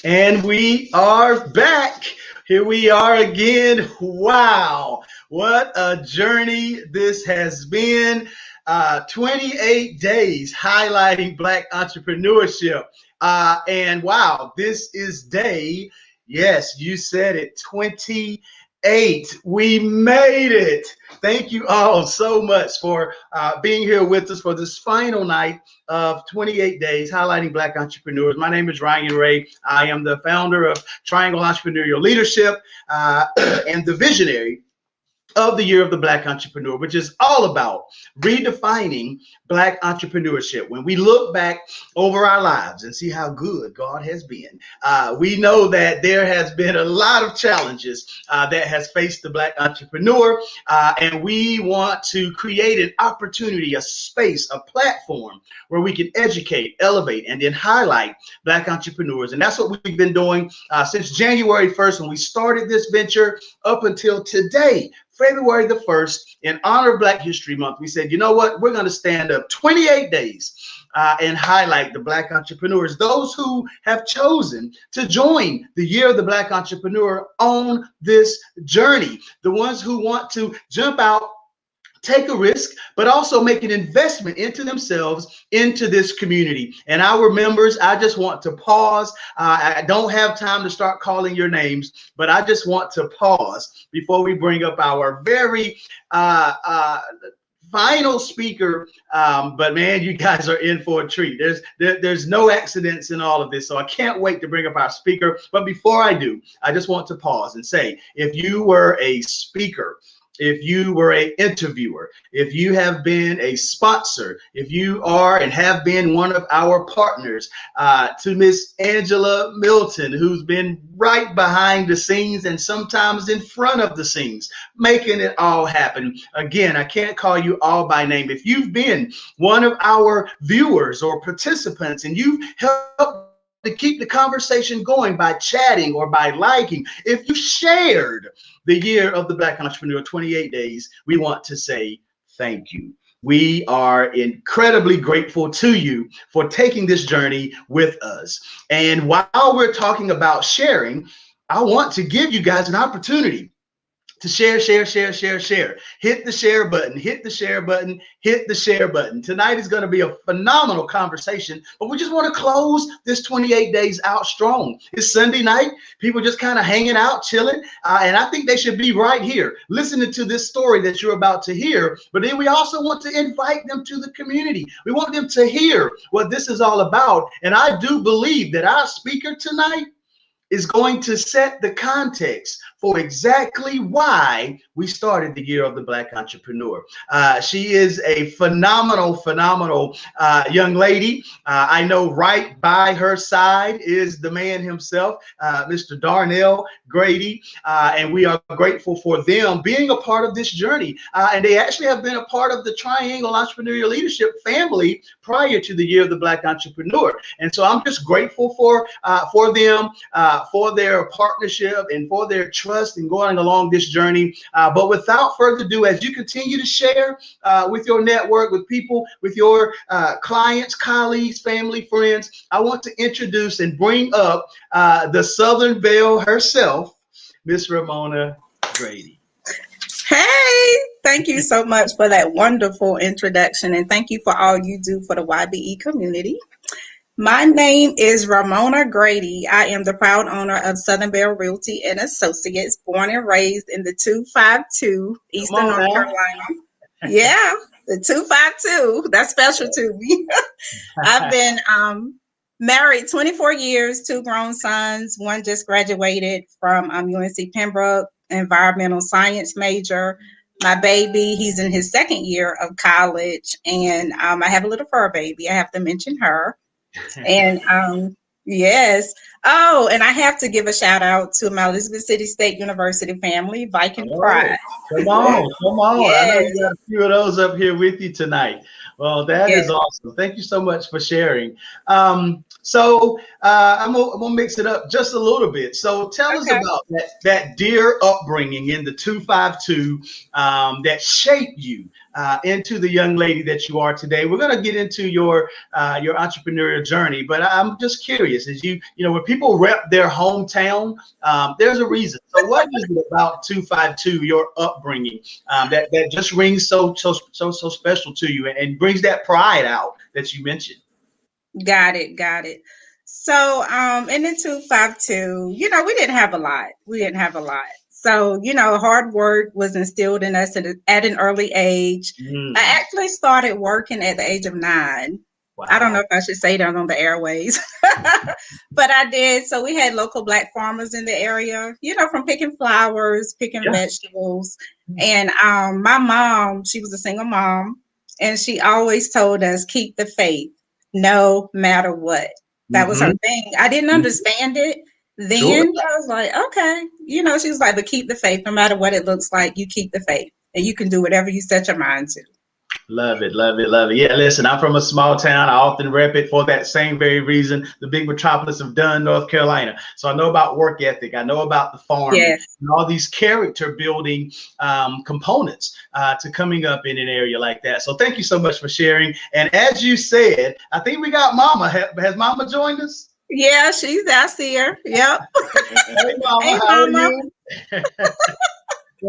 And we are back. Here we are again. Wow, what a journey this has been. 28 days highlighting Black entrepreneurship. And wow, this is day, yes, you said it, 28. We made it. Thank you all so much for being here with us for this final night of 28 days highlighting Black entrepreneurs. My name is Ryan Ray. I am the founder of Triangle Entrepreneurial Leadership and the visionary of the Year of the Black Entrepreneur, which is all about redefining Black entrepreneurship. When we look back over our lives and see how good God has been, we know that there has been a lot of challenges that has faced the Black entrepreneur, and we want to create an opportunity, a space, a platform where we can educate, elevate, and then highlight Black entrepreneurs. And that's what we've been doing since January 1st when we started this venture up until today, February the 1st, in honor of Black History Month. We said, you know what? We're going to stand up 28 days and highlight the Black entrepreneurs, those who have chosen to join the Year of the Black Entrepreneur on this journey, the ones who want to jump out, take a risk, but also make an investment into themselves, into this community. And our members, I just want to pause. I don't have time to start calling your names, but I just want to pause before we bring up our very final speaker. But man, you guys are in for a treat. There's no accidents in all of this, so I can't wait to bring up our speaker. But before I do, I just want to pause and say, if you were a speaker, if you were an interviewer, if you have been a sponsor, if you are and have been one of our partners, to Miss Angela Milton, who's been right behind the scenes and sometimes in front of the scenes, making it all happen. Again, I can't call you all by name. If you've been one of our viewers or participants and you've helped to keep the conversation going by chatting or by liking, if you shared the Year of the Black Entrepreneur 28 days, we want to say thank you. We are incredibly grateful to you for taking this journey with us. And while we're talking about sharing, I want to give you guys an opportunity to share. Hit the share button, hit the share button, hit the share button. Tonight is going to be a phenomenal conversation, but we just want to close this 28 days out strong. It's Sunday night. People just kind of hanging out, chilling. And I think they should be right here listening to this story that you're about to hear. But then we also want to invite them to the community. We want them to hear what this is all about. And I do believe that our speaker tonight is going to set the context for exactly why we started the Year of the Black Entrepreneur. She is a phenomenal young lady. I know right by her side is the man himself, Mr. Darnell Grady, and we are grateful for them being a part of this journey. And they actually have been a part of the Triangle Entrepreneurial Leadership family prior to the Year of the Black Entrepreneur. And so I'm just grateful for them, for their partnership and for their trust in going along this journey. But without further ado, as you continue to share with your network, with people, with your clients, colleagues, family, friends, I want to introduce and bring up the Southern Belle herself, Miss Ramona Grady. Hey, thank you so much for that wonderful introduction, and thank you for all you do for the YBE community. My name is Ramona Grady. I am the proud owner of Southern Belle Realty and Associates, born and raised in the 252 Eastern North Carolina. Yeah, the 252. That's special to me. I've been married 24 years, 2 grown sons. One just graduated from UNC Pembroke, environmental science major. My baby, he's in his 2nd year of college, and I have a little fur baby. I have to mention her. And yes. Oh, and I have to give a shout out to my Elizabeth City State University family, Viking Pride. Come on. Yes. I know you got a few of those up here with you tonight. Well, that is awesome. Thank you so much for sharing. So I'm gonna mix it up just a little bit. So tell us about that dear upbringing in the 252 that shaped you into the young lady that you are today. We're gonna get into your entrepreneurial journey, but I'm just curious, as you know, when people rep their hometown, there's a reason. So what is it about 252, your upbringing, that just rings so special to you and brings that pride out that you mentioned? Got it, got it. So, in the 252, we didn't have a lot. We didn't have a lot. So, hard work was instilled in us at an early age. I Mm, actually started working at the age of 9. I don't know wow. if I should say that on the airways, but I did. So we had local Black farmers in the area, from picking flowers, picking Yeah. vegetables. And my mom, she was a single mom, and she always told us, keep the faith no matter what. That was her Hmm. thing. I didn't understand it Sure. then, but I was like, okay. She was like, but keep the faith no matter what it looks like. You keep the faith and you can do whatever you set your mind to. Love it, love it, love it. Yeah, listen, I'm from a small town. I often rep it for that same very reason, the big metropolis of Dunn, North Carolina. So I know about work ethic. I know about the farming Yes. and all these character building components to coming up in an area like that. So thank you so much for sharing. And as you said, I think we got Mama. Has Mama joined us? Yeah, she's there. I see her. Yep. Hey, Mama, Hey, how are Mama. you?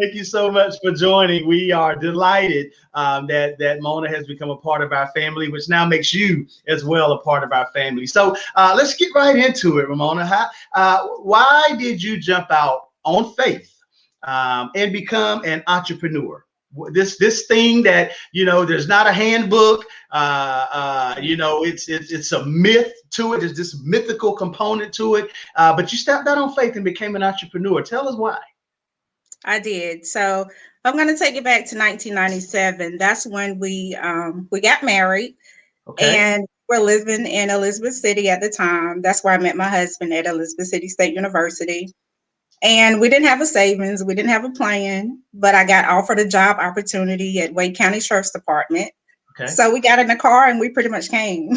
Thank you so much for joining. We are delighted that Mona has become a part of our family, which now makes you as well a part of our family. So let's get right into it, Ramona. Why did you jump out on faith and become an entrepreneur? This thing that there's not a handbook. It's a myth to it. There's this mythical component to it. But you stepped out on faith and became an entrepreneur. Tell us why. I did. So I'm going to take it back to 1997. That's when we got married, Okay. and we're living in Elizabeth City at the time. That's where I met my husband, at Elizabeth City State University. And we didn't have a savings, we didn't have a plan, but I got offered a job opportunity at Wake County Sheriff's Department. Okay. So we got in the car and we pretty much came.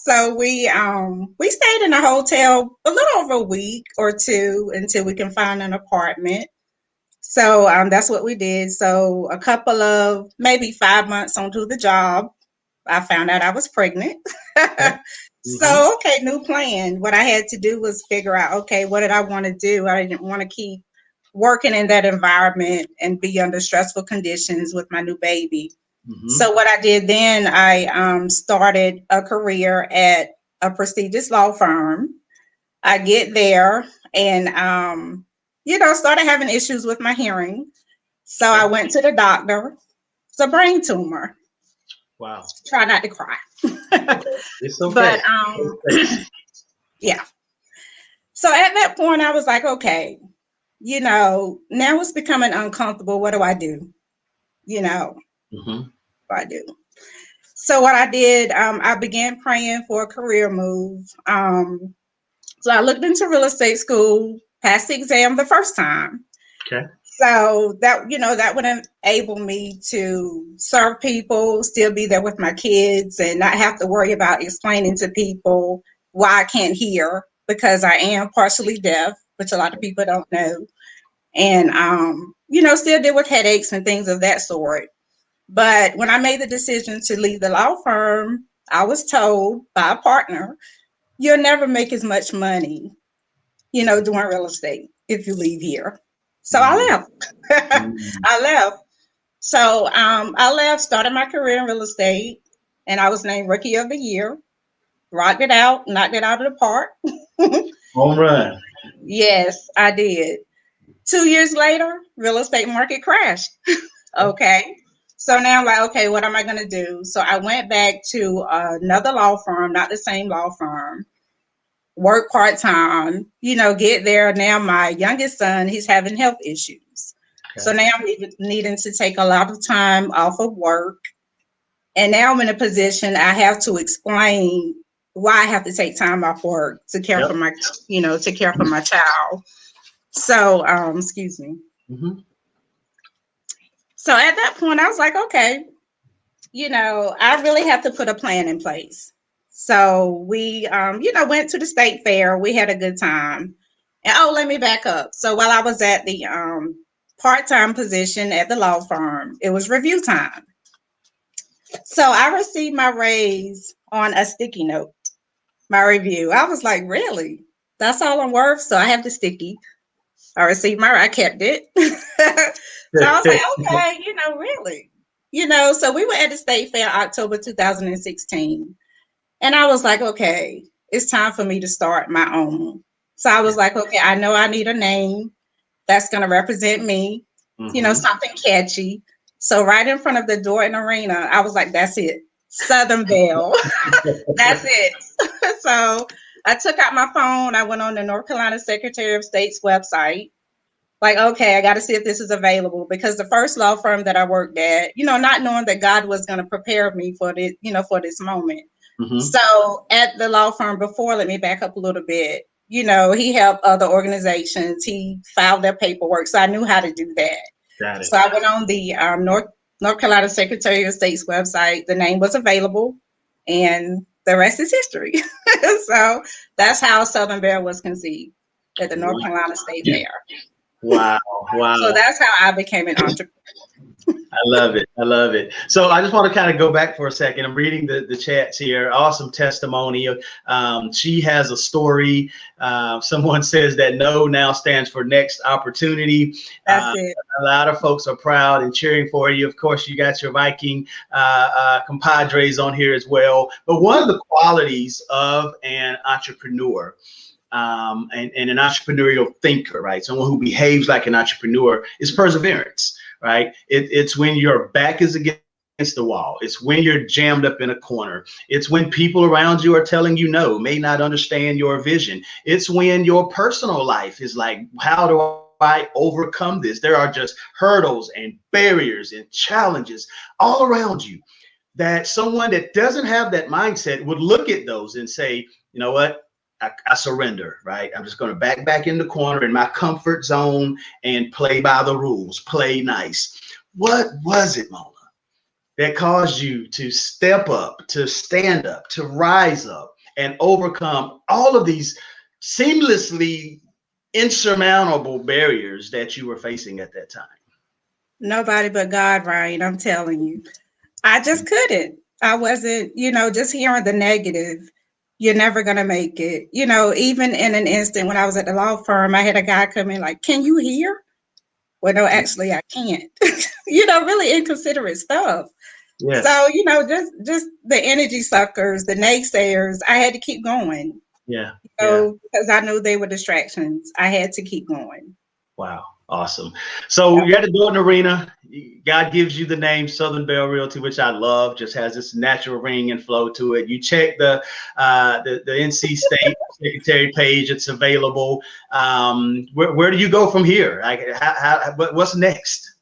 So we stayed in a hotel a little over a week or two until we can find an apartment. So that's what we did. So a couple of maybe 5 months onto the job, I found out I was pregnant. Okay. Hmm. So, okay, new plan. What I had to do was figure out, okay, what did I want to do? I didn't want to keep working in that environment and be under stressful conditions with my new baby. Hmm. So, what I did then, I started a career at a prestigious law firm. I get there and, started having issues with my hearing. So, I Okay. went to the doctor. It's a brain tumor. Wow. Try not to cry. It's okay. But yeah. So at that point, I was like, okay, now it's becoming uncomfortable. What do I do? Hmm. What do I do? So what I did, I began praying for a career move. So I looked into real estate school, passed the exam the first time. Okay. So that would enable me to serve people, still be there with my kids, and not have to worry about explaining to people why I can't hear, because I am partially deaf, which a lot of people don't know. And still deal with headaches and things of that sort. But when I made the decision to leave the law firm, I was told by a partner, you'll never make as much money, doing real estate if you leave here. So I Mm. left. Mm. I left. So I left, started my career in real estate, and I was named Rookie of the Year. Rocked it out, knocked it out of the park. Home run. Yes, I did. 2 years later, real estate market crashed. Okay. So now I'm like, okay, what am I going to do? So I went back to another law firm, not the same law firm, work part time, get there. Now my youngest son, he's having health issues. So Okay. now I'm needing to take a lot of time off of work. And now I'm in a position I have to explain why I have to take time off work to care for Yep. my child. So, excuse me. Hmm. So at that point, I was like, okay, I really have to put a plan in place. So we, went to the state fair. We had a good time. And let me back up. So while I was at the part-time position at the law firm, it was review time. So I received my raise on a sticky note. my review. I was like, really? That's all I'm worth? So I have the sticky. I received I kept it. So I was like, okay, really. So we were at the state fair October 2016. And I was like, okay, it's time for me to start my own. So I was Yeah. like, okay, I know I need a name that's going to represent me, Hmm. something catchy. So right in front of the door in the arena, I was like, that's it. Southern Belle. That's it. So I took out my phone. I went on the North Carolina Secretary of State's website. Like, okay, I got to see if this is available because the first law firm that I worked at, not knowing that God was going to prepare me for this, for this moment. Hmm. So at the law firm before, let me back up a little bit. He helped other organizations. He filed their paperwork, so I knew how to do that. Got it. So I went on the North Carolina Secretary of State's website. The name was available, and the rest is history. So that's how Southern Belle was conceived at the North Carolina State Fair. Wow. So Wow. that's how I became an entrepreneur. I love it. I love it. So I just want to kind of go back for a second. I'm reading the chats here. Awesome testimony. She has a story. Someone says that no now stands for next opportunity. That's it. A lot of folks are proud and cheering for you. Of course, you got your Viking compadres on here as well. But one of the qualities of an entrepreneur and an entrepreneurial thinker, right? Someone who behaves like an entrepreneur is perseverance, right? It's when your back is against the wall. It's when you're jammed up in a corner. It's when people around you are telling you no, may not understand your vision. It's when your personal life is like, how do I overcome this? There are just hurdles and barriers and challenges all around you that someone that doesn't have that mindset would look at those and say, you know what? I surrender, right? I'm just going to back in the corner in my comfort zone and play by the rules, play nice. What was it, Mona, that caused you to step up, to stand up, to rise up and overcome all of these seamlessly insurmountable barriers that you were facing at that time? Nobody but God, Ryan. I'm telling you. I just couldn't. I wasn't, just hearing the negative, you're never going to make it. Even in an instant when I was at the law firm, I had a guy come in like, can you hear? Well, no, actually, I can't. Really inconsiderate stuff. Yes. So, just the energy suckers, the naysayers, I had to keep going, Yeah. Yeah. because I knew they were distractions. I had to keep going. Wow. Awesome. So you're at the Jordan Arena. God gives you the name Southern Belle Realty, which I love. Just has this natural ring and flow to it. You check the NC State Secretary page; it's available. Where do you go from here? Like, what's next?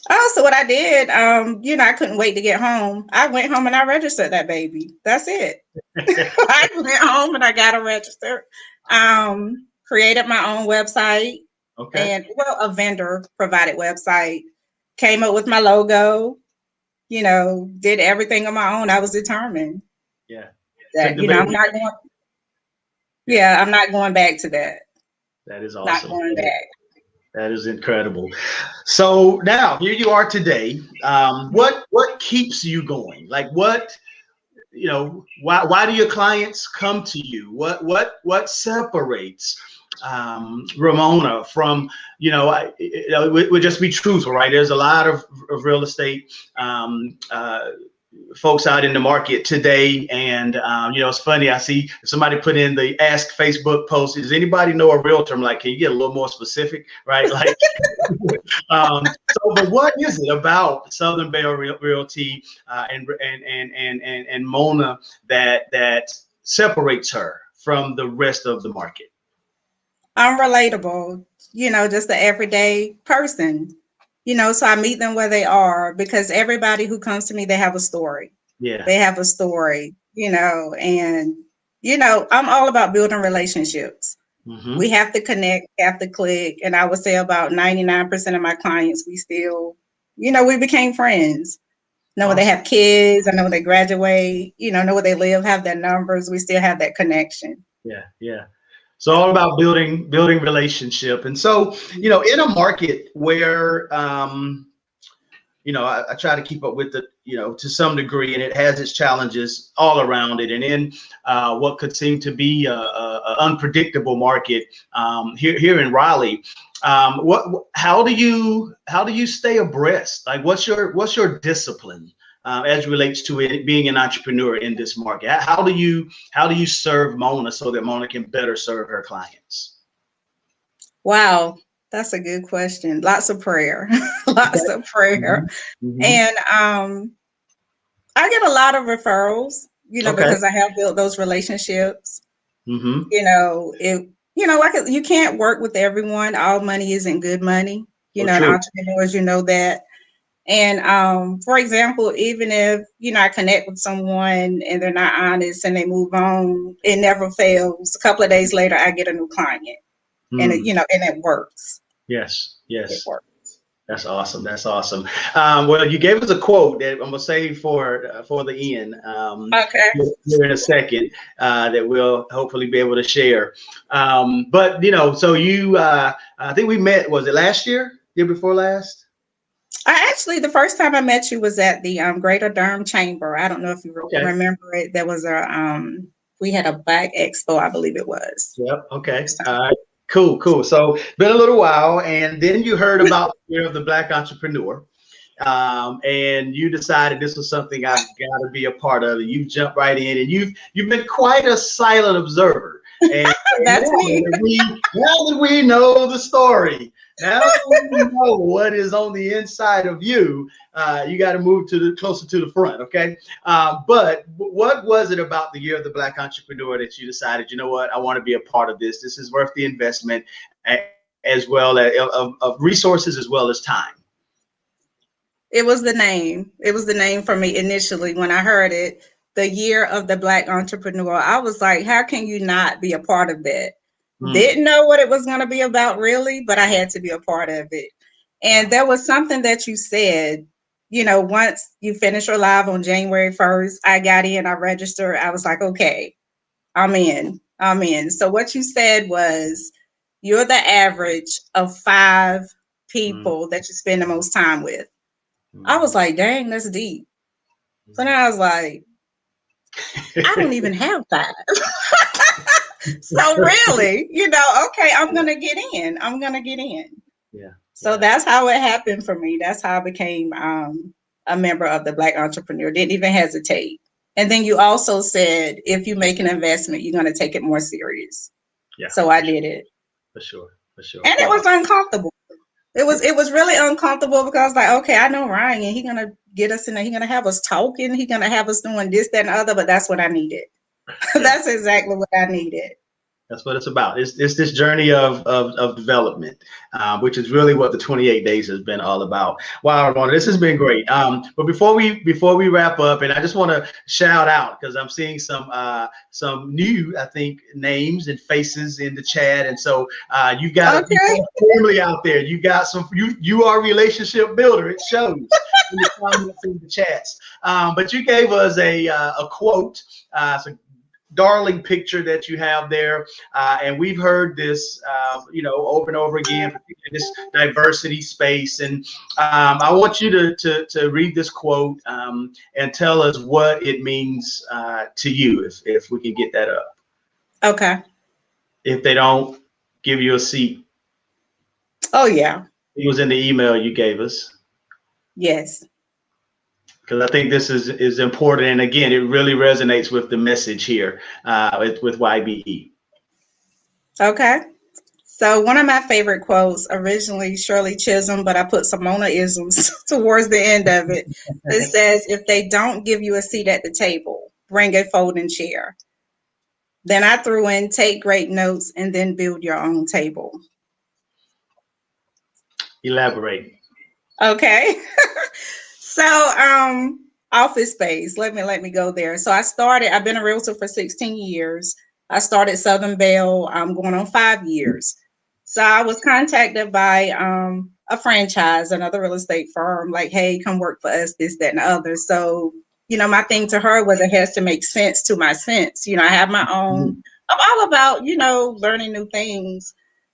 Oh, so what I did, I couldn't wait to get home. I went home and I registered that baby. That's it. I went home and I got it registered. Created my own website, Okay. and a vendor provided website. Came up with my logo. Did everything on my own. I was determined Yeah. Took that the I'm baby. not going. Yeah. Yeah, I'm not going back to that. That is Not awesome. going back. That is incredible. So now here you are today. What keeps you going? Like what, why do your clients come to you? What separates Ramona from, we'll just be truthful, right? There's a lot of real estate folks out in the market today. And, it's funny. I see somebody put in the ask Facebook post. Does anybody know a realtor? I'm like, can you get a little more specific? Right. Like, but what is it about Southern Belle Realty and Mona that separates her from the rest of the market? I'm relatable, just the everyday person, so I meet them where they are because everybody who comes to me, they have a story. Yeah. They have a story, and, I'm all about building relationships. Mm-hmm. We have to connect, have to click. And I would say about 99% of my clients, we still, we became friends. Know where they have kids, I know where they graduate, know where they live, have their numbers. We still have that connection. Yeah. Yeah. So all about building relationship. And so, in a market where I try to keep up with it, to some degree, and it has its challenges all around it. And in what could seem to be a unpredictable market here in Raleigh, how do you stay abreast? Like, what's your discipline as relates to it being an entrepreneur in this market? How do you serve Mona so that Mona can better serve her clients? Wow, that's a good question. Lots of prayer, lots of prayer. Mm-hmm. Mm-hmm. And I get a lot of referrals, Okay. because I have built those relationships. Mm-hmm. Like, you can't work with everyone. All money isn't good money, and True. entrepreneurs, that. And for example, even if, I connect with someone and they're not honest and they move on, it never fails. A couple of days later, I get a new client, and it works. Yes. It works. That's awesome. That's awesome. Well, you gave us a quote that I'm gonna save for the end. Okay. Here in a second, that we'll hopefully be able to share. But so I think we met. Was it last year? Year before last? The first time I met you was at the Greater Durham Chamber. I don't know if you remember it. There was we had a Black Expo, I believe it was. Yep. Okay. All right. Cool. So been a little while, and then you heard about the Year of the Black Entrepreneur, and you decided this was something I've got to be a part of. And you jumped right in, and you've been quite a silent observer. And that's me. Now that we know the story, now that we know what is on the inside of you, you got to move closer to the front, okay? But what was it about the Year of the Black Entrepreneur that you decided, you know what, I want to be a part of this? This is worth the investment, as well as of resources as well as time. It was the name. It was the name for me initially when I heard it. The Year of the Black Entrepreneur. I was like, how can you not be a part of that? Didn't know what it was going to be about, really, but I had to be a part of it. And there was something that you said, once you finish your live on January 1st, I got in, I registered. I was like, okay, I'm in. So what you said was, you're the average of 5 people that you spend the most time with. I was like, dang, that's deep. So then I was like, I don't even have 5. So really, okay, I'm going to get in. Yeah. So that's how it happened for me. That's how I became a member of the Black Entrepreneur. Didn't even hesitate. And then you also said, if you make an investment, you're going to take it more serious. Yeah. So I did it. For sure. And it was uncomfortable. It was really uncomfortable because, like, okay, I know Ryan, and he's gonna get us in there. He's gonna have us talking. He's gonna have us doing this, that, and the other. But that's what I needed. Yeah. That's exactly what I needed. That's what it's about. It's this journey of development, which is really what the 28 days has been all about. Wow, Ramona, this has been great. But before we wrap up, and I just want to shout out because I'm seeing some new, I think, names and faces in the chat, and so you've got a family out there. You got some. You are a relationship builder. It shows in the comments in the chats. But you gave us a quote. So darling picture that you have there, and we've heard this over and over again, particularly in this diversity space, and I want you to read this quote and tell us what it means to you, if we can get that up. Okay. If they don't give you a seat. Oh yeah, it was in the email you gave us. Yes. Because I think this is important, and again, it really resonates with the message here with YBE. Okay. So one of my favorite quotes, originally Shirley Chisholm, but I put some Mona-isms towards the end of it. It says, if they don't give you a seat at the table, bring a folding chair. Then I threw in, take great notes and then build your own table. Elaborate. Okay. So office space, let me go there. So I've been a realtor for 16 years. I started Southern Bell, going on 5 years. So I was contacted by a franchise, another real estate firm, like, hey, come work for us, this, that, and the other. So, my thing to her was it has to make sense to my sense. I have my own, I'm all about, learning new things.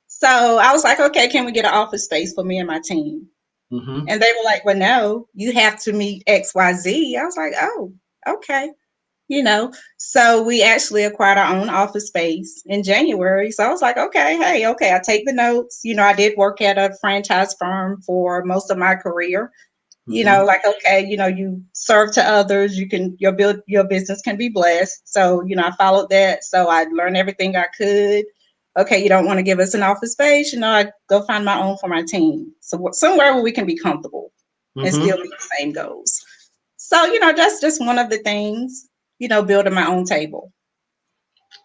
So I was like, okay, can we get an office space for me and my team? Mm-hmm. And they were like, well, no, you have to meet XYZ. I was like, oh, okay. So we actually acquired our own office space in January. So I was like, okay, hey, okay, I take the notes. I did work at a franchise firm for most of my career. Mm-hmm. Like, okay, you serve to others, your business can be blessed. So, I followed that. So I learned everything I could. Okay, you don't want to give us an office space, I go find my own for my team. So somewhere where we can be comfortable and Mm-hmm. still meet the same goals. So, that's just one of the things, building my own table.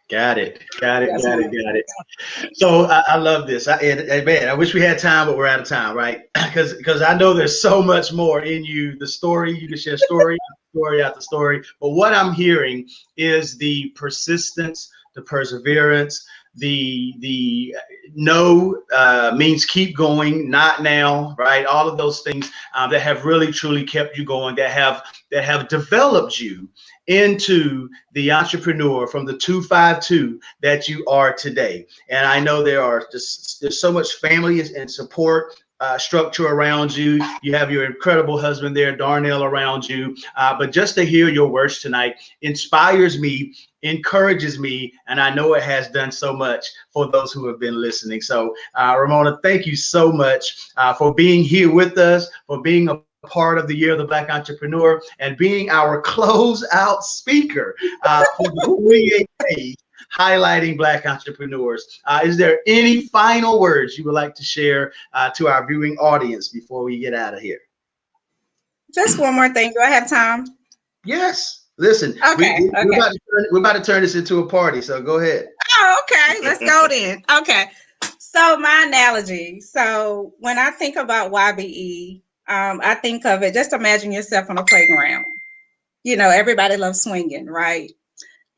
Got it. Got it. That's Got one it. of Got it. the things. So I love this. Man, I wish we had time, but we're out of time, right? Because I know there's so much more in you. The story, you can share story after story after story. But what I'm hearing is the persistence, the perseverance, the no means keep going, not now, right? All of those things that have really truly kept you going, that have developed you into the entrepreneur from the 252 that you are today. And I know there's so much family and support structure around you. You have your incredible husband there, Darnell, around you. But just to hear your words tonight inspires me, encourages me, and I know it has done so much for those who have been listening. So, Ramona, thank you so much for being here with us, for being a part of the Year of the Black Entrepreneur, and being our closeout speaker for the 28 days highlighting Black entrepreneurs. Is there any final words you would like to share to our viewing audience before we get out of here? Just one more thing. Do I have time? Yes. Listen, Okay. Okay. we're about to turn this into a party, so go ahead. Oh, okay. Let's go then. Okay. So my analogy. So when I think about YBE, I think of it. Just imagine yourself on a playground. Everybody loves swinging, right?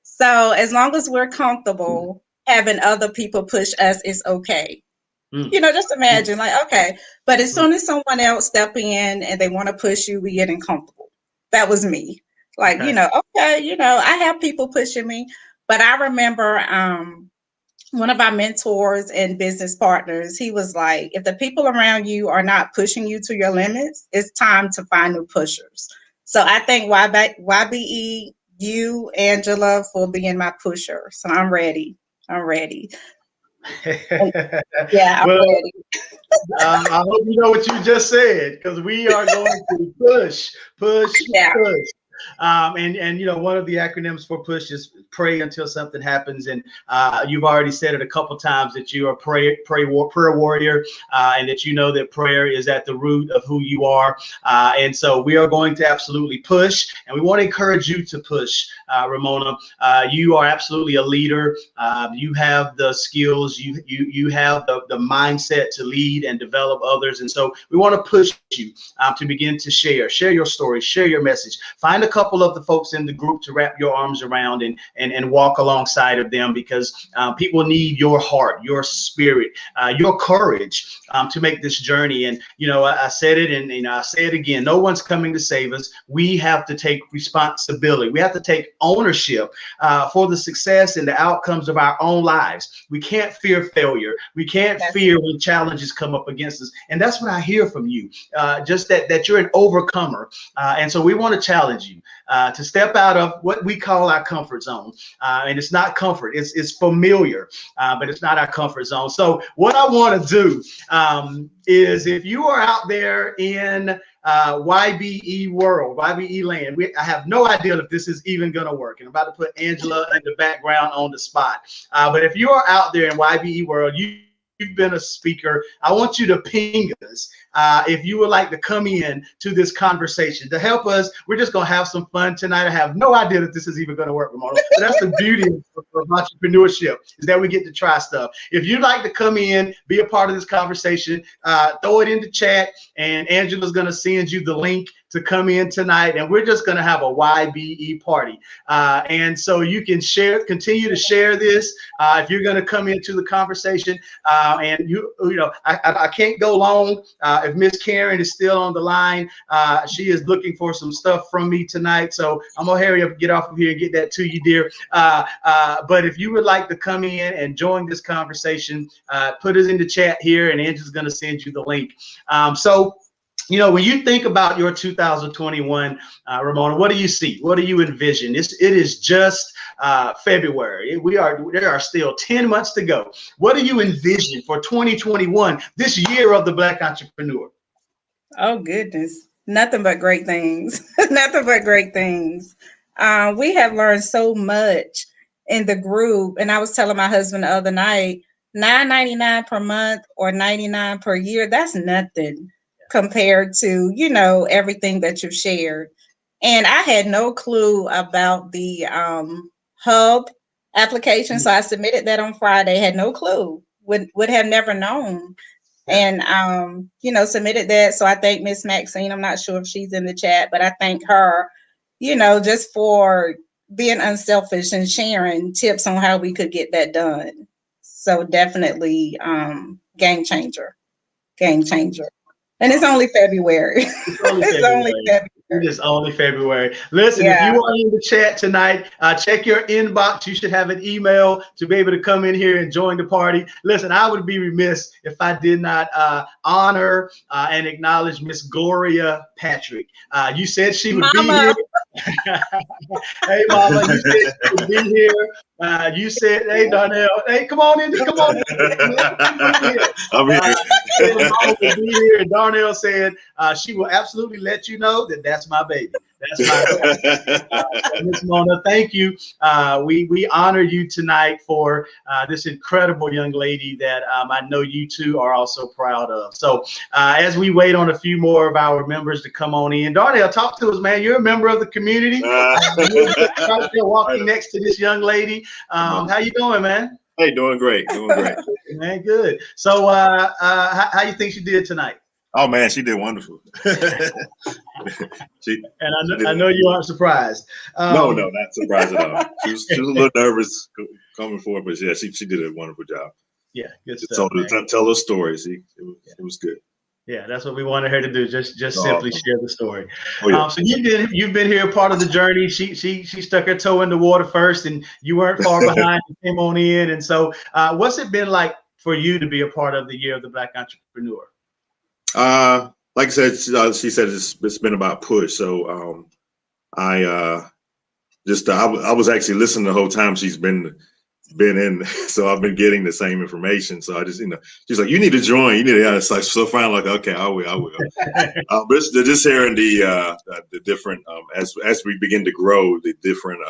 So as long as we're comfortable having other people push us, it's okay. Mm, Just mm, imagine, like, okay. But as mm. soon as someone else step in and they want to push you, we get uncomfortable. That was me. Like, Okay. okay, I have people pushing me. But I remember one of our mentors and business partners, he was like, if the people around you are not pushing you to your limits, it's time to find new pushers. So I think YBE, you, Angela, for being my pusher. So I'm ready. I'm ready. Yeah, I'm Well, ready. I hope you know what you just said, because we are going to push, push, Yeah. push. And one of the acronyms for push is pray until something happens. And you've already said it a couple times that you are prayer warrior, and that you know that prayer is at the root of who you are. And so we are going to absolutely push, and we want to encourage you to push, Ramona. You are absolutely a leader. You have the skills. You have the mindset to lead and develop others. And so we want to push you to begin to share your story, share your message. Find a couple of the folks in the group to wrap your arms around and walk alongside of them, because people need your heart, your spirit, your courage to make this journey. And I said it, and I say it again: no one's coming to save us. We have to take responsibility. We have to take ownership for the success and the outcomes of our own lives. We can't fear failure. We can't fear when challenges come up against us. And that's what I hear from you, just that you're an overcomer. And so we want to challenge you to step out of what we call our comfort zone. And it's not comfort, it's familiar, but it's not our comfort zone. So what I want to do is, if you are out there in YBE world, YBE land, I have no idea if this is even going to work. And I'm about to put Angela in the background on the spot. But if you are out there in YBE world, you've been a speaker, I want you to ping us if you would like to come in to this conversation to help us. We're just going to have some fun tonight. I have no idea that this is even going to work, Ramona. But that's the beauty of entrepreneurship, is that we get to try stuff. If you'd like to come in, be a part of this conversation, throw it in the chat, and Angela's going to send you the link to come in tonight, and we're just going to have a YBE party. And so you can continue to share this if you're going to come into the conversation. And I can't go long if Miss Karen is still on the line. She is looking for some stuff from me tonight, so I'm gonna hurry up, get off of here, and get that to you, dear. But if you would like to come in and join this conversation, put us in the chat here, and Angela's going to send you the link. So When you think about your 2021, Ramona, what do you see? What do you envision? It is just February. There are still 10 months to go. What do you envision for 2021, this year of the Black entrepreneur? Oh goodness, nothing but great things. Nothing but great things. We have learned so much in the group, and I was telling my husband the other night, $9.99 per month or 99 per year. That's nothing compared to everything that you've shared. And I had no clue about the hub application, so I submitted that on Friday. Had no clue. Would have never known, and submitted that. So I thank Miss Maxine. I'm not sure if she's in the chat, but I thank her, just for being unselfish and sharing tips on how we could get that done. So definitely game changer. Game changer. And it's only February. It's only It's only February. February. It is only February. Listen, if Yeah. you are in the chat tonight, check your inbox. You should have an email to be able to come in here and join the party. Listen, I would be remiss if I did not honor and acknowledge Miss Gloria Patrick. You said she would be Mama. here. Hey, Mama, you said she would be here. You said, hey, Darnell, hey, come on in. Come on in. I'm here. Mama will be here. And Darnell said she will absolutely let you know that that's my baby. That's my Miss Mona, thank you. We honor you tonight for this incredible young lady that I know you two are also proud of. So as we wait on a few more of our members to come on in, Darnell, talk to us, man. You're a member of the community. You're right there walking next to this young lady. How you doing, man? Hey, doing great. Doing great. Man, good. So how you think she did tonight? Oh man, she did wonderful. I know you aren't surprised. No, not surprised at all. She was a little nervous coming forward, but yeah, she did a wonderful job. Yeah, good stuff. Tell her story. See, it was good. Yeah, that's what we wanted her to do. Just simply share the story. Oh, yeah. So you've been here part of the journey. She stuck her toe in the water first, and you weren't far behind. You came on in, and so what's it been like for you to be a part of the Year of the Black Entrepreneur? Like I said, she said it's been about push. So I was actually listening the whole time she's been in. So I've been getting the same information. So I just, she's like, you need to join. You need to. It's like so fine. Like, okay, I will. But just hearing the different as we begin to grow, the different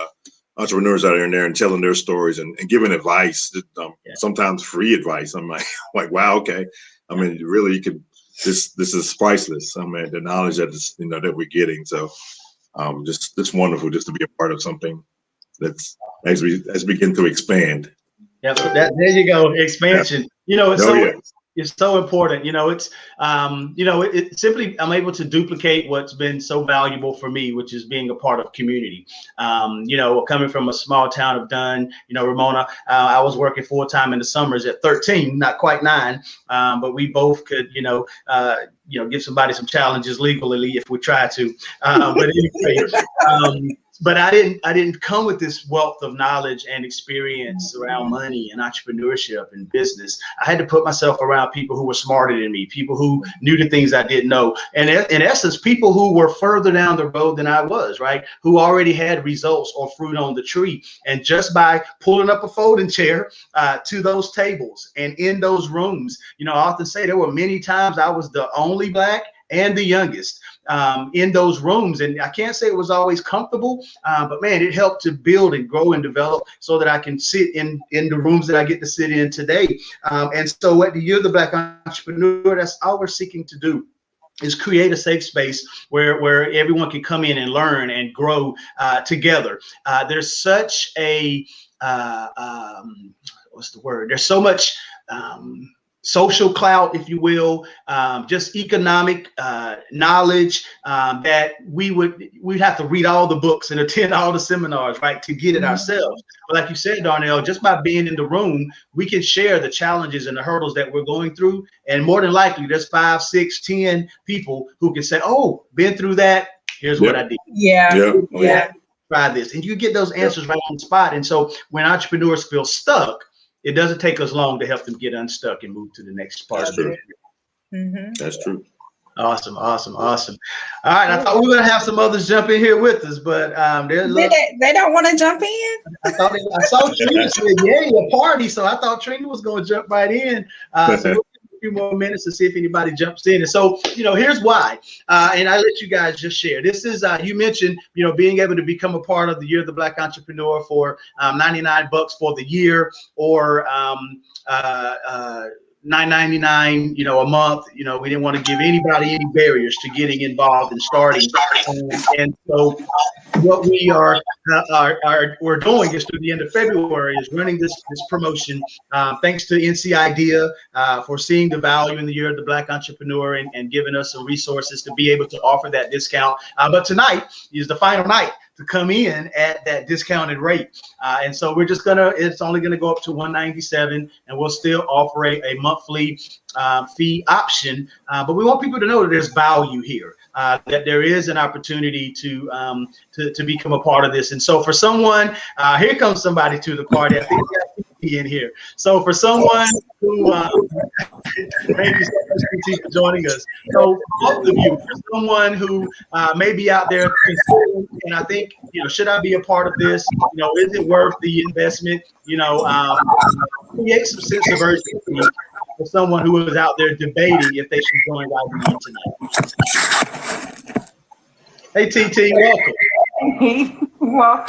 entrepreneurs out in there and telling their stories and giving advice. Sometimes free advice. I'm like, wow, okay. I mean, really, you could. This is priceless. I mean, the knowledge that that we're getting. So, just wonderful just to be a part of something that's as we begin to expand. Yeah, there you go, expansion. Yeah. It's so important. It simply I'm able to duplicate what's been so valuable for me, which is being a part of community. Coming from a small town of Dunn, Ramona, I was working full time in the summers at 13, not quite 9, but we both could, give somebody some challenges legally if we try to. But anyway. But I didn't come with this wealth of knowledge and experience around money and entrepreneurship and business. I had to put myself around people who were smarter than me, people who knew the things I didn't know. And in essence, people who were further down the road than I was, right? Who already had results or fruit on the tree. And just by pulling up a folding chair to those tables and in those rooms, I often say there were many times I was the only Black and the youngest in those rooms. And I can't say it was always comfortable, but man, it helped to build and grow and develop so that I can sit in the rooms that I get to sit in today. And so at the Year of the Black Entrepreneur, that's all we're seeking to do, is create a safe space where everyone can come in and learn and grow together. There's such a, what's the word? There's so much social clout, if you will, just economic knowledge that we'd have to read all the books and attend all the seminars, right, to get it ourselves. But like you said, Darnell, just by being in the room, we can share the challenges and the hurdles that we're going through. And more than likely, there's 5, 6, 10 people who can say, oh, been through that. Here's what I did. Yeah. Try this. And you get those answers right on the spot. And so when entrepreneurs feel stuck, it doesn't take us long to help them get unstuck and move to the next part of it. That's true. Awesome. All right, I thought we were gonna have some others jump in here with us, but they don't want to jump in. I saw Trina said, "Yay, a party!" So I thought Trina was going to jump right in. So we'll give a few more minutes to see if anybody jumps in. And so, here's why. And I let you guys just share. This is you mentioned, being able to become a part of the Year of the Black Entrepreneur for $99 for the year, or $9.99, a month. We didn't want to give anybody any barriers to getting involved and starting. And so what we're doing is through the end of February is running this promotion. Thanks to NC Idea for seeing the value in the Year of the Black Entrepreneur and giving us some resources to be able to offer that discount. But tonight is the final night to come in at that discounted rate. And so it's only gonna go up to $197, and we'll still offer a monthly fee option. But we want people to know that there's value here, that there is an opportunity to become a part of this. And so for someone, here comes somebody to the party. I think we got T in here. So for someone who, thank you so much, PT, for joining us. So both of you, for someone who may be out there considering, and I think, should I be a part of this? Is it worth the investment? Create some sense of urgency for someone who is out there debating if they should join YBE tonight. Hey, TT, welcome. Well,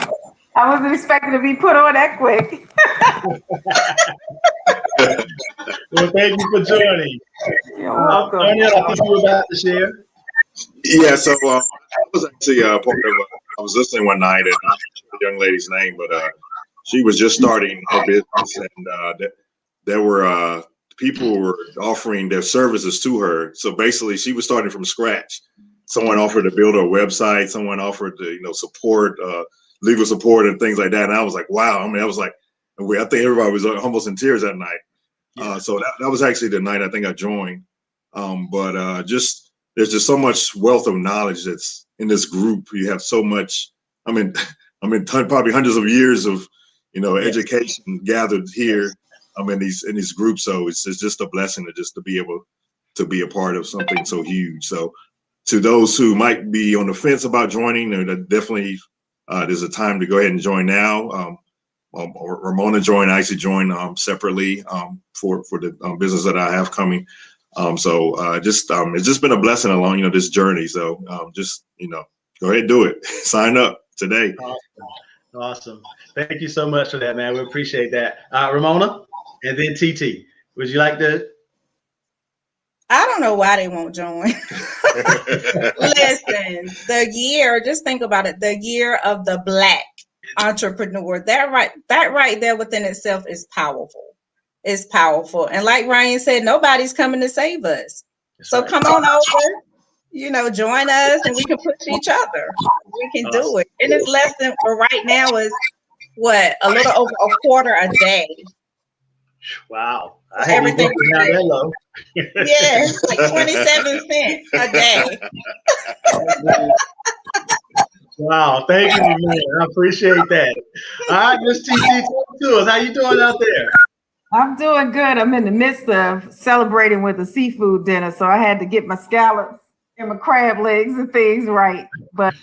I wasn't expecting to be put on that quick. Well, thank you for joining. You're welcome. Daniel, I think you were about to share. Yeah, so I was actually part of. I was listening one night, and I don't know the young lady's name, but she was just starting her business, and there were people were offering their services to her. So basically, she was starting from scratch. Someone offered to build her website. Someone offered to, support, legal support and things like that. And I was like, wow. I mean, I was like, I think everybody was almost in tears that night. So that was actually the night I think I joined. But there's just so much wealth of knowledge that's in this group. You have so much. I mean, probably hundreds of years of, education gathered here. In these groups. So it's just a blessing to be able to be a part of something so huge. So to those who might be on the fence about joining, definitely there's a time to go ahead and join now. Ramona joined. I actually joined separately for the business that I have coming. It's just been a blessing along this journey. So go ahead and do it. Sign up today. Awesome. Thank you so much for that, man. We appreciate that. Ramona, and then TT. Would you like to? I don't know why they won't join. Listen, just think about it, the Year of the Black Entrepreneur. That right there within itself is powerful. It's powerful. And like Ryan said, nobody's coming to save us. That's so right. Come on over, join us, and we can push each other. We can do it. And it's less than, for right now, is what? A little over a quarter a day. Wow. Everything that low. Yeah, like 27 cents a day. Wow, thank you, man. I appreciate that. All right, Miss TT, talk to us. How you doing out there? I'm doing good. I'm in the midst of celebrating with a seafood dinner, so I had to get my scallops and my crab legs and things right. But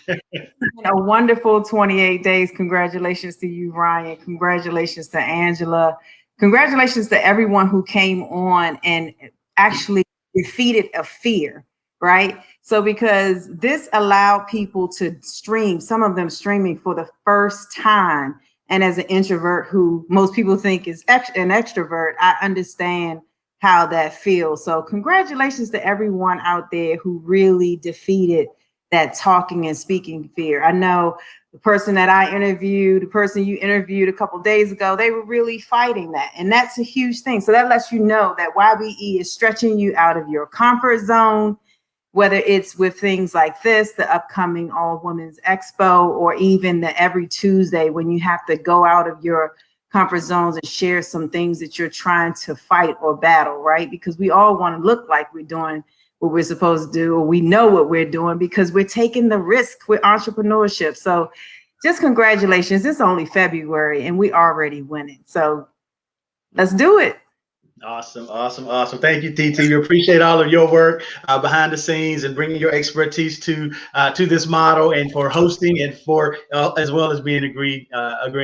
a wonderful 28 days. Congratulations to you, Ryan. Congratulations to Angela. Congratulations to everyone who came on and actually defeated a fear, right? So because this allowed people to stream, some of them streaming for the first time. And as an introvert who most people think is an extrovert, I understand how that feels. So congratulations to everyone out there who really defeated that talking and speaking fear. I know the person that I interviewed, the person you interviewed a couple of days ago, they were really fighting that. And that's a huge thing. So that lets you know that YBE is stretching you out of your comfort zone, whether it's with things like this, the upcoming All Women's Expo, or even the every Tuesday when you have to go out of your comfort zones and share some things that you're trying to fight or battle, right? Because we all want to look like we're doing what we're supposed to do, or we know what we're doing because we're taking the risk with entrepreneurship. So just congratulations. It's only February and we already winning. So let's do it. Awesome, awesome, awesome. Thank you, TT. We appreciate all of your work behind the scenes and bringing your expertise to this model, and for hosting, and for as well as being agreeing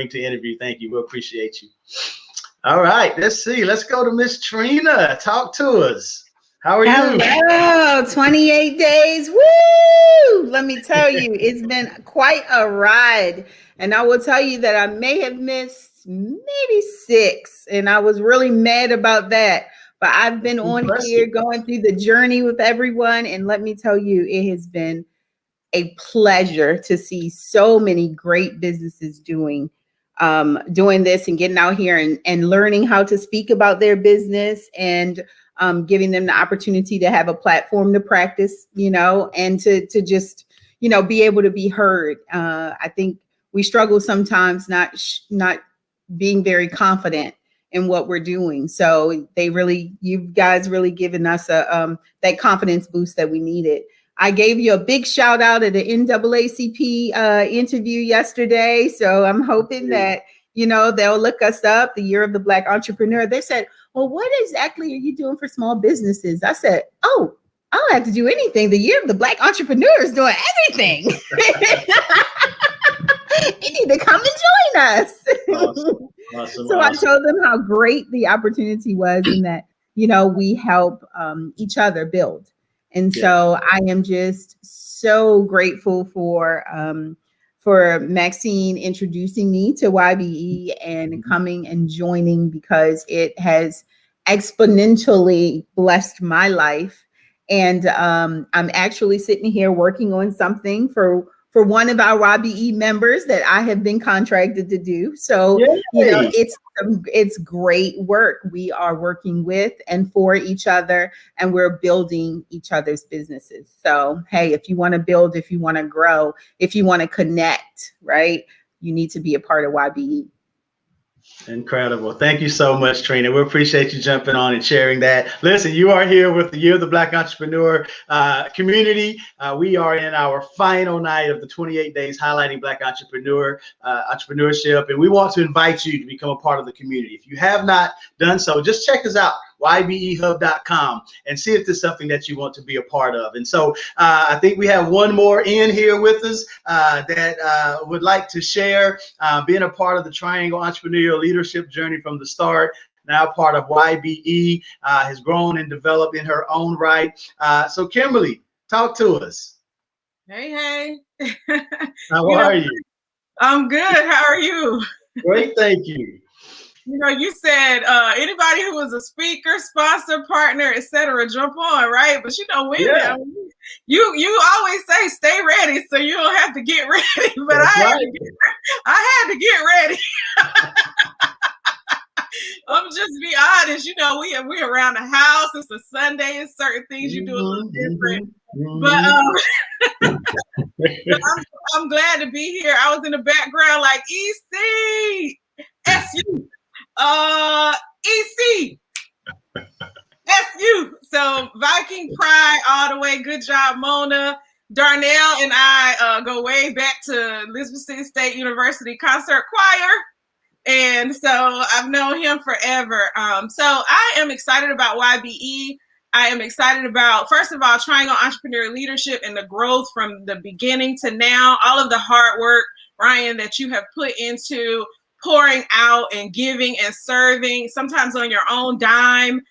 to interview. Thank you. We appreciate you. All right, let's see. Let's go to Miss Trina. Talk to us. How are you? Hello, 28 days. Woo! Let me tell you, it's been quite a ride. And I will tell you that I may have missed maybe 6, and I was really mad about that. But I've been on here going through the journey with everyone. And let me tell you, it has been a pleasure to see so many great businesses doing this and getting out here and learning how to speak about their business, and giving them the opportunity to have a platform to practice, and to just, be able to be heard. I think we struggle sometimes not being very confident in what we're doing. So you guys really given us that confidence boost that we needed. I gave you a big shout out at the NAACP interview yesterday. So I'm hoping that, they'll look us up, the Year of the Black Entrepreneur. They said, well, what exactly are you doing for small businesses? I said, oh, I don't have to do anything. The Year of the Black Entrepreneur is doing everything. You need to come and join us. Awesome. So I told them how great the opportunity was, and that, we help each other build. And so I am just so grateful for Maxine introducing me to YBE and coming and joining, because it has exponentially blessed my life. And I'm actually sitting here working on something for one of our YBE members that I have been contracted to do. So, it's great work. We are working with and for each other, and we're building each other's businesses. So, hey, if you want to build, if you want to grow, if you want to connect, right, you need to be a part of YBE. Incredible. Thank you so much, Trina. We appreciate you jumping on and sharing that. Listen, you are here with the Year of the Black Entrepreneur community. We are in our final night of the 28 days highlighting Black entrepreneurship, and we want to invite you to become a part of the community. If you have not done so, just check us out, ybehub.com, and see if there's something that you want to be a part of. And so I think we have one more in here with us that would like to share being a part of the Triangle Entrepreneurial Leadership journey from the start. Now part of YBE, has grown and developed in her own right. So Kimberly, talk to us. Hey. How are you? I'm good. How are you? Great, thank you. You said anybody who was a speaker, sponsor, partner, etc., jump on, right? But women, you always say stay ready, so you don't have to get ready. But I had to get ready. I'm just be honest. We around the house. It's a Sunday, and certain things you do a little different. But I'm glad to be here. I was in the background like EC, SU. EC, SU. So Viking Pride all the way. Good job, Mona. Darnell and I go way back to Elizabeth State University Concert Choir. And so I've known him forever. So I am excited about YBE. I am excited about, first of all, Triangle Entrepreneurial Leadership and the growth from the beginning to now, all of the hard work, Ryan, that you have put into pouring out and giving and serving, sometimes on your own dime.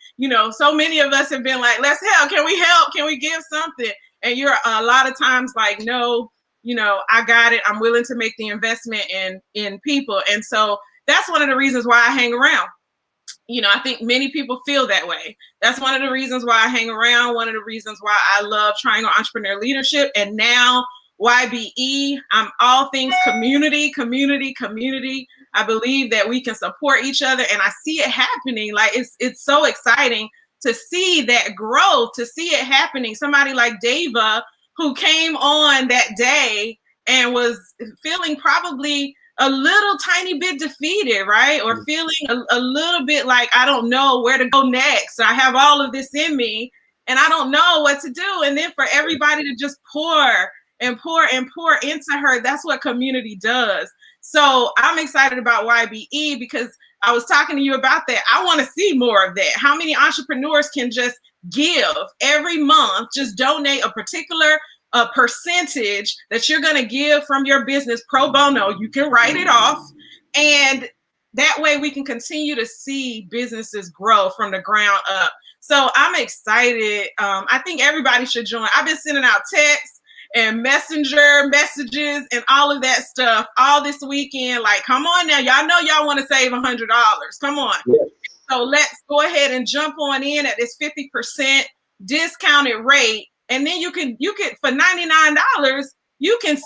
So many of us have been like, let's help. Can we help? Can we give something? And you're a lot of times like, no, I got it. I'm willing to make the investment in people. And so that's one of the reasons why I hang around. I think many people feel that way. That's one of the reasons why I hang around. One of the reasons why I love Triangle Entrepreneur Leadership. And now YBE, I'm all things community. I believe that we can support each other, and I see it happening. Like it's so exciting to see that growth, to see it happening. Somebody like Dava, who came on that day and was feeling probably a little tiny bit defeated, right? Or feeling a little bit like, I don't know where to go next. I have all of this in me and I don't know what to do. And then for everybody to just pour into her, that's what community does. So I'm excited about YBE because I was talking to you about that. I want to see more of that. How many entrepreneurs can just give every month, just donate a particular percentage that you're going to give from your business pro bono. You can write it off. And that way we can continue to see businesses grow from the ground up. So I'm excited. I think everybody should join. I've been sending out texts and messenger messages and all of that stuff all this weekend. Like, come on now. Y'all know y'all want to save $100. Come on. Yes. So let's go ahead and jump on in at this 50% discounted rate. And then you can for $99, you can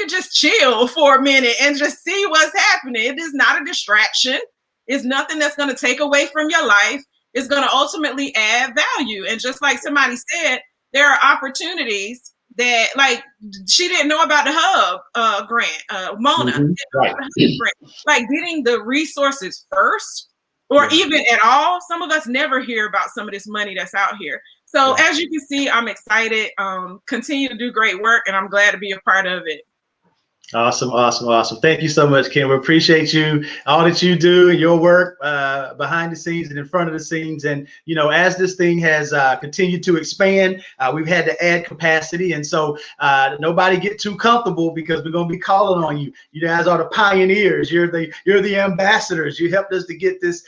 just chill for a minute and just see what's happening. It is not a distraction. It's nothing that's going to take away from your life. It's going to ultimately add value. And just like somebody said, there are opportunities that, like, she didn't know about the Hub grant, Mona. Mm-hmm. Right. Like getting the resources first, or even at all. Some of us never hear about some of this money that's out here. So as you can see, I'm excited. Continue to do great work, and I'm glad to be a part of it. Awesome. Thank you so much, Kim. We appreciate you, all that you do and your work behind the scenes and in front of the scenes. And, you know, as this thing has continued to expand, we've had to add capacity. And so nobody get too comfortable, because we're going to be calling on you. You guys are the pioneers. You're the ambassadors. You helped us to get this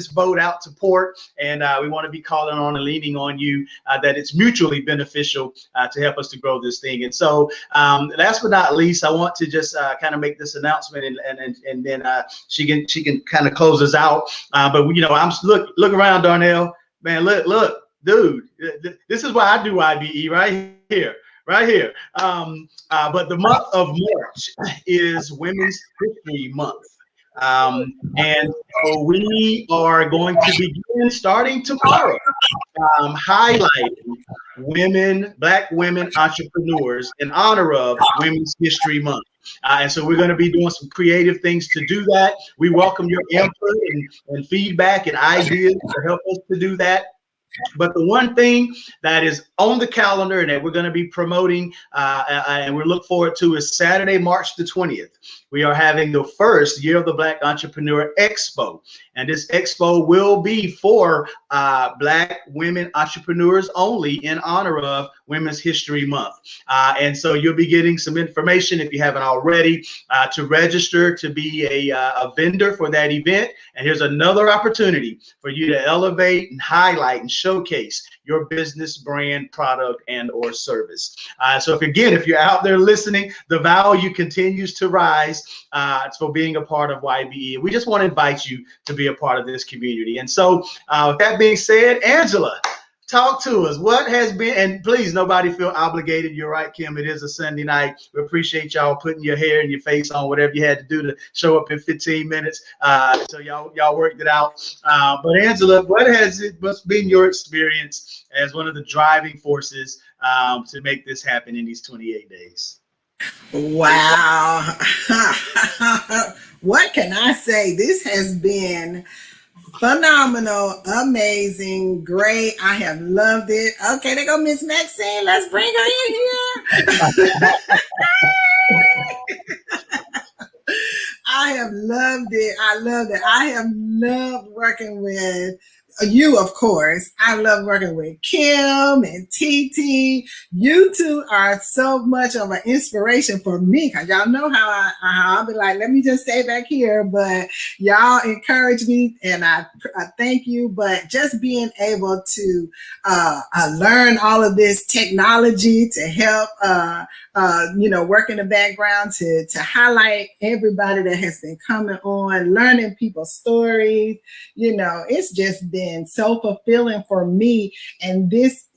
boat out to port. And we want to be calling on and leaning on you that it's mutually beneficial to help us to grow this thing. And so last but not least, I want to just kind of make this announcement, and then she can kind of close us out. But you know, look around, Darnell, man, look, dude, this is why I do IBE right here. But the month of March is Women's History Month. And so we are going to begin starting tomorrow, highlighting Black women entrepreneurs in honor of Women's History Month. And so we're going to be doing some creative things to do that. We welcome your input and feedback and ideas to help us to do that. But the one thing that is on the calendar and that we're going to be promoting and we look forward to is Saturday, March the 20th. We are having the first Year of the Black Entrepreneur Expo. And this expo will be for Black women entrepreneurs only in honor of Women's History Month. And so you'll be getting some information, if you haven't already, to register to be a vendor for that event. And here's another opportunity for you to elevate and highlight and showcase your business, brand, product, and or service. So if you're out there listening, the value continues to rise for being a part of YBE. We just want to invite you to be a part of this community. And so with that being said, Angela, talk to us. What has been, and please, nobody feel obligated. You're right, Kim. It is a Sunday night. We appreciate y'all putting your hair and your face on, whatever you had to do to show up in 15 minutes. So y'all worked it out. But Angela, what's been your experience as one of the driving forces to make this happen in these 28 days? Wow. What can I say? This has been phenomenal, amazing, great. I have loved it. Okay, there go Miss Maxine. Let's bring her in here. I have loved it. I have loved working with you, of course. I love working with Kim and TT. You two are so much of an inspiration for me, because y'all know how I'll be like, let me just stay back here. But y'all encourage me, and I thank you. But just being able to learn all of this technology to help, work in the background to highlight everybody that has been coming on, learning people's stories. It's just been so fulfilling for me. And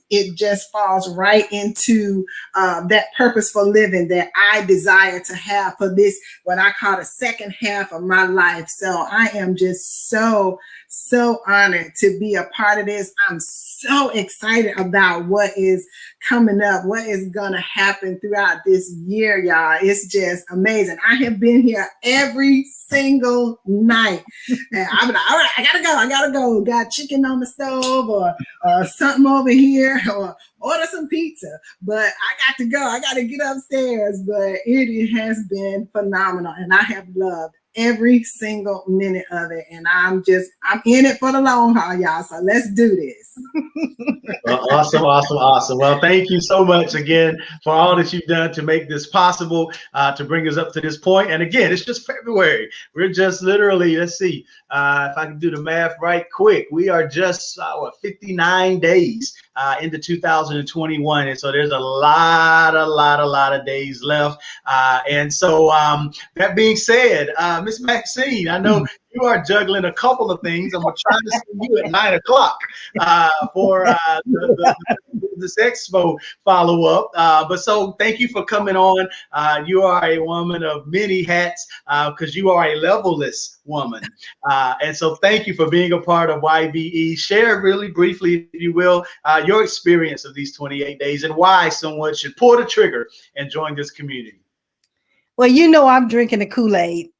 it just falls right into that purposeful living that I desire to have for this, what I call the second half of my life. So I am just so honored to be a part of this. I'm so excited about what is coming up, what is going to happen throughout this year, y'all. It's just amazing. I have been here every single night. And I'm like, all right, I gotta go. Got chicken on the stove or something over here, or order some pizza. But I got to go. I got to get upstairs. But it has been phenomenal. And I have loved every single minute of it. And I'm in it for the long haul, y'all. So let's do this. Well, awesome, awesome, awesome. Well, thank you so much again for all that you've done to make this possible, to bring us up to this point. And again, it's just February. We're just literally, let's see, if I can do the math right quick, we are just 59 days into 2021. And so there's a lot of days left. And so that being said, Miss Maxine, I know you are juggling a couple of things. I'm going to try to see you at 9 o'clock for this expo follow-up. But so thank you for coming on. You are a woman of many hats because you are a levelless woman. And so thank you for being a part of YBE. Share really briefly, if you will, your experience of these 28 days and why someone should pull the trigger and join this community. Well, you know, I'm drinking the Kool-Aid.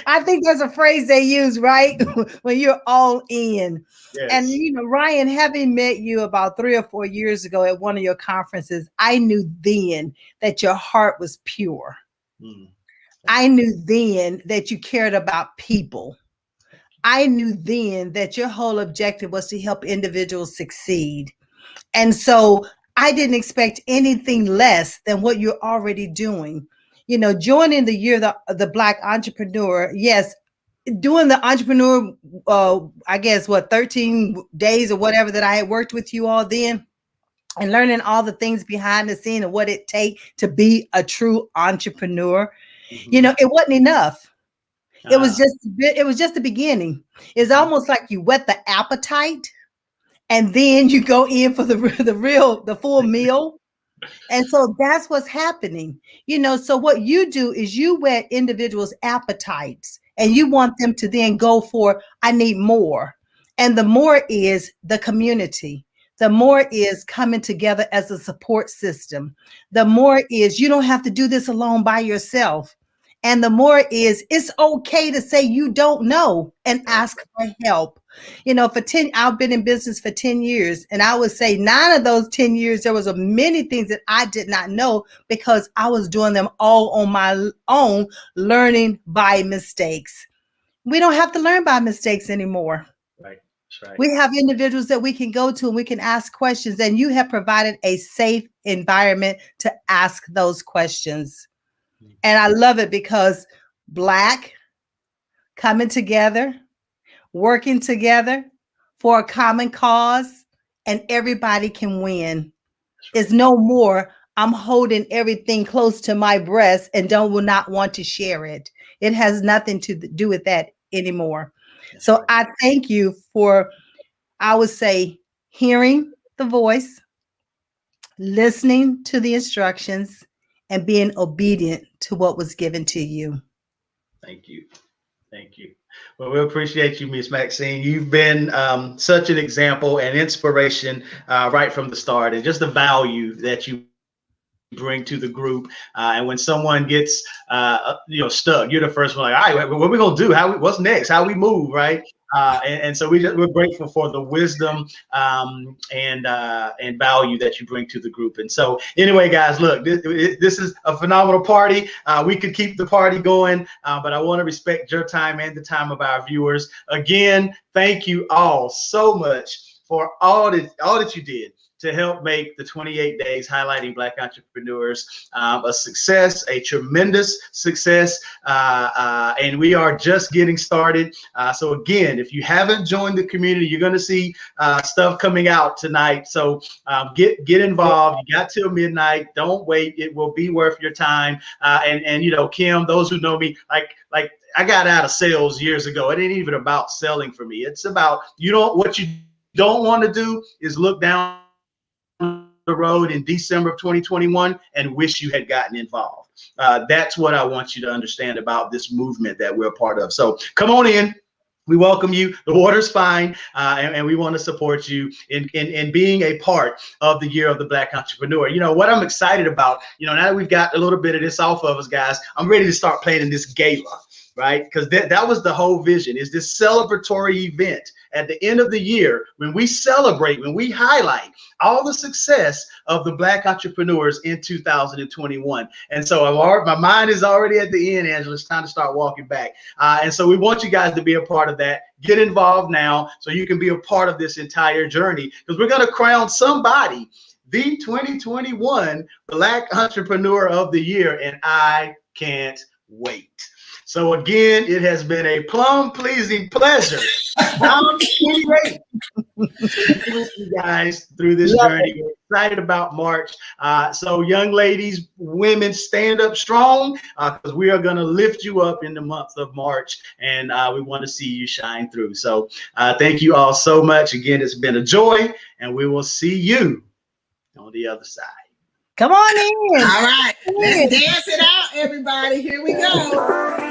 I think there's a phrase they use, right? When you're all in. Yes. And, you know, Ryan, having met you about 3 or 4 years ago at one of your conferences, I knew then that your heart was pure. I knew then that you cared about people. I knew then that your whole objective was to help individuals succeed. And so I didn't expect anything less than what you're already doing. You know, joining the year, the Black Entrepreneur, yes, doing the entrepreneur, I guess, 13 days or whatever that I had worked with you all then, and learning all the things behind the scene and what it takes to be a true entrepreneur. You know, it wasn't enough. It was just the beginning. It's almost like you whet the appetite and then you go in for the full meal. And so that's what's happening. You know, so what you do is you whet individuals' appetites and you want them to then go for, I need more. And the more is the community. The more is coming together as a support system. The more is you don't have to do this alone by yourself. And the more is it's okay to say you don't know and ask for help. You know, I've been in business for 10 years, and I would say 9 of those 10 years, there was many things that I did not know because I was doing them all on my own, learning by mistakes. We don't have to learn by mistakes anymore. Right. That's right. We have individuals that we can go to and we can ask questions, and you have provided a safe environment to ask those questions. And I love it because Black coming together, working together for a common cause, and everybody can win. It's no more, I'm holding everything close to my breast and will not want to share it. It has nothing to do with that anymore. So I thank you for, I would say, hearing the voice, listening to the instructions, and being obedient to what was given to you. Thank you. Thank you. Well, we appreciate you, Miss Maxine. You've been such an example and inspiration right from the start, and just the value that you bring to the group. And when someone gets stuck, you're the first one like, all right, what are we gonna do? What's next? How we move, right? And so we're grateful for the wisdom and value that you bring to the group. And so anyway, guys, look, this is a phenomenal party. We could keep the party going, but I want to respect your time and the time of our viewers. Again, thank you all so much for all that you did to help make the 28 days highlighting Black entrepreneurs a success, a tremendous success. And we are just getting started. So again, if you haven't joined the community, you're going to see stuff coming out tonight. So get involved. You got till midnight. Don't wait. It will be worth your time. And you know, Kim, those who know me, like I got out of sales years ago. It ain't even about selling for me. It's about what you don't want to do is look down the road in December of 2021 and wish you had gotten involved. That's what I want you to understand about this movement that we're a part of. So come on in. We welcome you. The water's fine, and we want to support you in being a part of the Year of the Black Entrepreneur. You know, what I'm excited about, now that we've got a little bit of this off of us, guys, I'm ready to start planning this gala, right? Because that was the whole vision, is this celebratory event at the end of the year, when we celebrate, when we highlight all the success of the Black entrepreneurs in 2021. And so my mind is already at the end, Angela. It's time to start walking back. And so we want you guys to be a part of that. Get involved now so you can be a part of this entire journey, because we're going to crown somebody the 2021 Black Entrepreneur of the Year, and I can't wait. So again, it has been a plum-pleasing pleasure. I'm 28 with you guys through this journey. We're excited about March. So young ladies, women, stand up strong, because we are going to lift you up in the month of March, and we want to see you shine through. So thank you all so much. Again, it's been a joy, and we will see you on the other side. Come on in. All right, let's dance it out, everybody. Here we go.